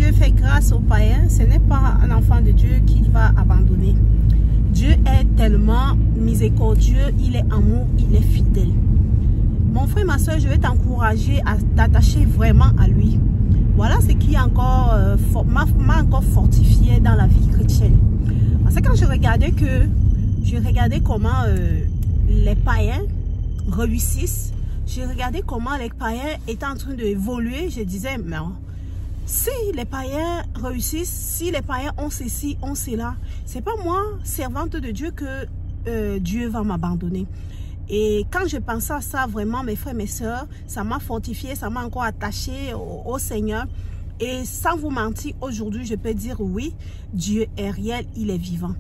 Dieu fait grâce aux païens, ce n'est pas un enfant de Dieu qu'il va abandonner. Dieu est tellement miséricordieux, il est amour, il est fidèle. Mon frère, ma soeur, je vais t'encourager à t'attacher vraiment à lui. Voilà ce qui m'a encore fortifié dans la vie chrétienne. Parce que quand je regardais comment les païens réussissent, je regardais comment les païens étaient en train d'évoluer, je disais, mais si les païens réussissent, si les païens ont ceci, ont cela, c'est pas moi, servante de Dieu, que Dieu va m'abandonner. Et quand je pensais à ça, vraiment, mes frères, mes soeurs, ça m'a fortifié, ça m'a encore attaché au Seigneur. Et sans vous mentir, aujourd'hui, je peux dire oui, Dieu est réel, il est vivant.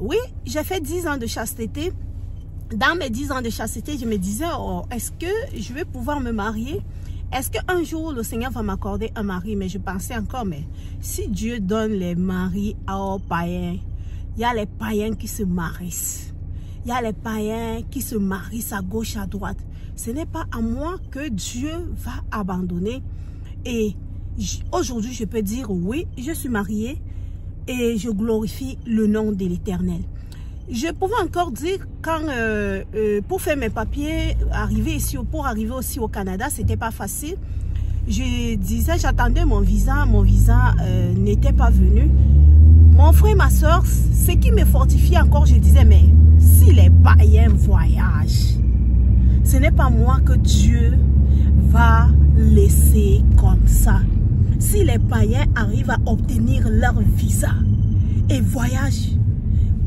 Oui, j'ai fait 10 ans de chasteté. Dans mes 10 ans de chasteté, je me disais, oh, est-ce que je vais pouvoir me marier? Est-ce qu'un jour, le Seigneur va m'accorder un mari? Mais je pensais encore, mais si Dieu donne les maris aux païens, il y a les païens qui se marient. Il y a les païens qui se marient à gauche, à droite. Ce n'est pas à moi que Dieu va abandonner. Et aujourd'hui, je peux dire oui, je suis mariée et je glorifie le nom de l'Éternel. Je pouvais encore dire, quand pour faire mes papiers, pour arriver aussi au Canada, c'était pas facile. Je disais, j'attendais mon visa n'était pas venu. Mon frère, ma soeur, ce qui me fortifiait encore, je disais, mais si les païens voyagent, ce n'est pas moi que Dieu va laisser comme ça. Si les païens arrivent à obtenir leur visa et voyagent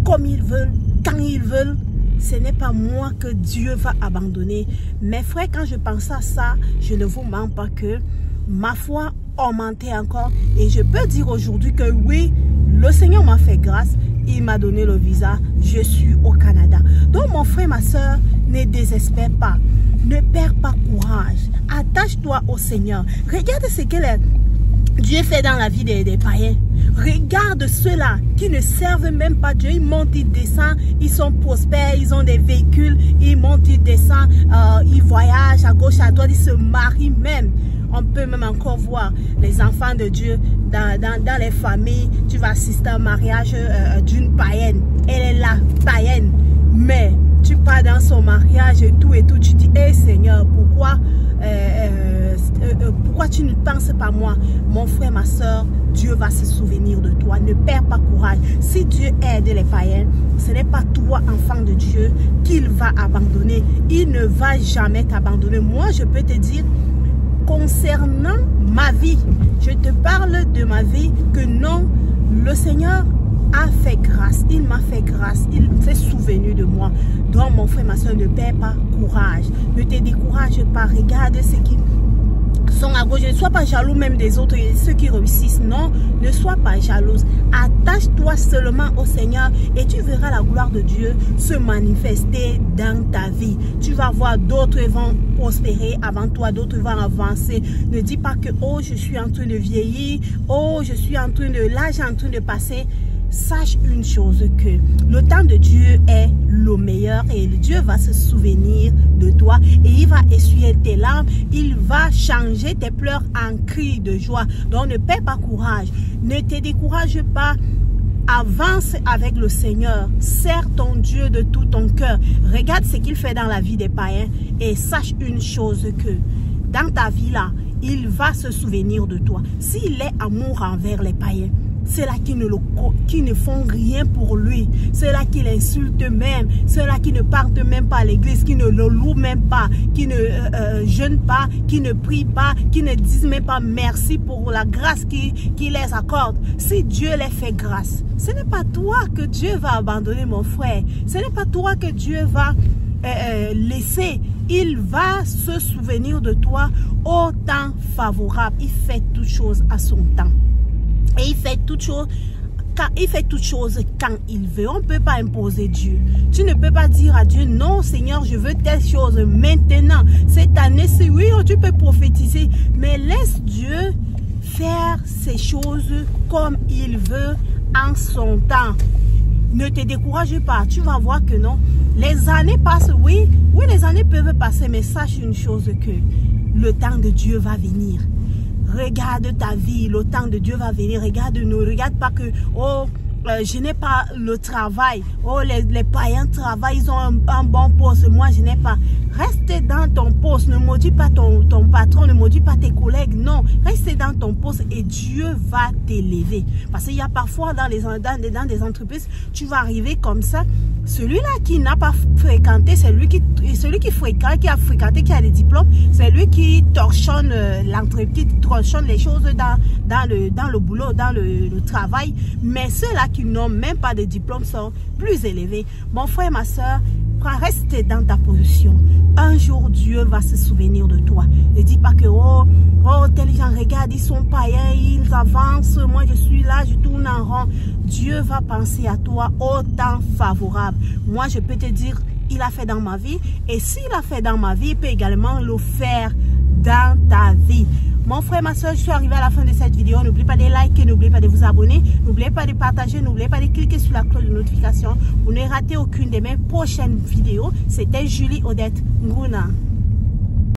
comme ils veulent, quand ils veulent, ce n'est pas moi que Dieu va abandonner. Mes frères, quand je pensais à ça, je ne vous mens pas que ma foi augmentait encore. Et je peux dire aujourd'hui que oui, le Seigneur m'a fait grâce. Il m'a donné le visa. Je suis au Canada. Donc mon frère, ma soeur, ne désespère pas. Ne perds pas courage. Attache-toi au Seigneur. Regarde ce que Dieu fait dans la vie des païens. Regarde ceux-là qui ne servent même pas Dieu. Ils montent, ils descendent, ils sont prospères, ils ont des véhicules, ils montent, ils descendent, ils voyagent à gauche, à droite, ils se marient même. On peut même encore voir les enfants de Dieu dans les familles. Tu vas assister à un mariage d'une païenne. Elle est là, païenne. Mais tu pars dans son mariage et tout, tu dis, hey Seigneur, pourquoi tu ne penses pas moi? Mon frère, ma soeur, Dieu va se souvenir de toi. Ne perds pas courage. Si Dieu aide les païens, ce n'est pas toi, enfant de Dieu, qu'il va abandonner. Il ne va jamais t'abandonner. Moi, je peux te dire, concernant ma vie, je te parle de ma vie, que non, le Seigneur a fait grâce, il m'a fait grâce, il s'est souvenu de moi. Donc mon frère, ma soeur, ne perds pas courage, ne te décourage pas, regarde ceux qui sont à gauche, ne sois pas jaloux même des autres, ceux qui réussissent, non, ne sois pas jalouse, attache-toi seulement au Seigneur et tu verras la gloire de Dieu se manifester dans ta vie. Tu vas voir d'autres vont prospérer avant toi, d'autres vont avancer. Ne dis pas que oh je suis en train de vieillir, oh je suis en train de, l'âge est en train de passer. Sache une chose, que le temps de Dieu est le meilleur et Dieu va se souvenir de toi et il va essuyer tes larmes, il va changer tes pleurs en cris de joie. Donc ne perds pas courage, ne te décourage pas, avance avec le Seigneur, sers ton Dieu de tout ton cœur. Regarde ce qu'il fait dans la vie des païens et sache une chose, que dans ta vie là, il va se souvenir de toi. S'il est amour envers les païens, ceux-là qui ne font rien pour lui, ceux-là qui l'insultent même, ceux-là qui ne partent même pas à l'église, qui ne le louent même pas, qui ne jeûnent pas, qui ne prient pas, qui ne disent même pas merci pour la grâce qu'il les accorde. Si Dieu les fait grâce, ce n'est pas toi que Dieu va abandonner, mon frère. Ce n'est pas toi que Dieu va laisser. Il va se souvenir de toi au temps favorable. Il fait toutes choses à son temps. Et il fait toutes choses quand il veut. On ne peut pas imposer Dieu. Tu ne peux pas dire à Dieu, non Seigneur, je veux telle chose maintenant. Cette année, c'est oui, tu peux prophétiser. Mais laisse Dieu faire ces choses comme il veut en son temps. Ne te décourage pas. Tu vas voir que non. Les années passent, oui, les années peuvent passer. Mais sache une chose, que le temps de Dieu va venir. regarde ta vie, le temps de Dieu va venir, regarde-nous, regarde pas que, oh, je n'ai pas le travail, oh, les païens travaillent, ils ont un bon poste, moi je n'ai pas. Reste dans ton poste, ne maudis pas ton patron, ne maudis pas tes collègues, non, reste dans ton poste et Dieu va t'élever. Parce qu'il y a parfois dans des entreprises, tu vas arriver comme ça, celui-là qui n'a pas fréquenté, celui qui fréquente, qui a fréquenté, qui a des diplômes, c'est lui qui torchonne l'entreprise, qui torchonne les choses dans le boulot, dans le travail, mais ceux-là qui n'ont même pas de diplôme sont plus élevés. Mon frère, ma soeur, reste dans ta position. Un jour, Dieu va se souvenir de toi. Ne dis pas que, oh, tels gens, regarde, ils sont païens, ils avancent, moi je suis là, je tourne en rond. Dieu va penser à toi au temps favorable. Moi, je peux te dire, il a fait dans ma vie. Et s'il a fait dans ma vie, il peut également le faire dans ta vie. Mon frère, ma soeur, je suis arrivée à la fin de cette vidéo. N'oubliez pas de liker, n'oubliez pas de vous abonner, n'oubliez pas de partager, n'oubliez pas de cliquer sur la cloche de notification pour ne rater aucune de mes prochaines vidéos. C'était Julie Odette Ngouna.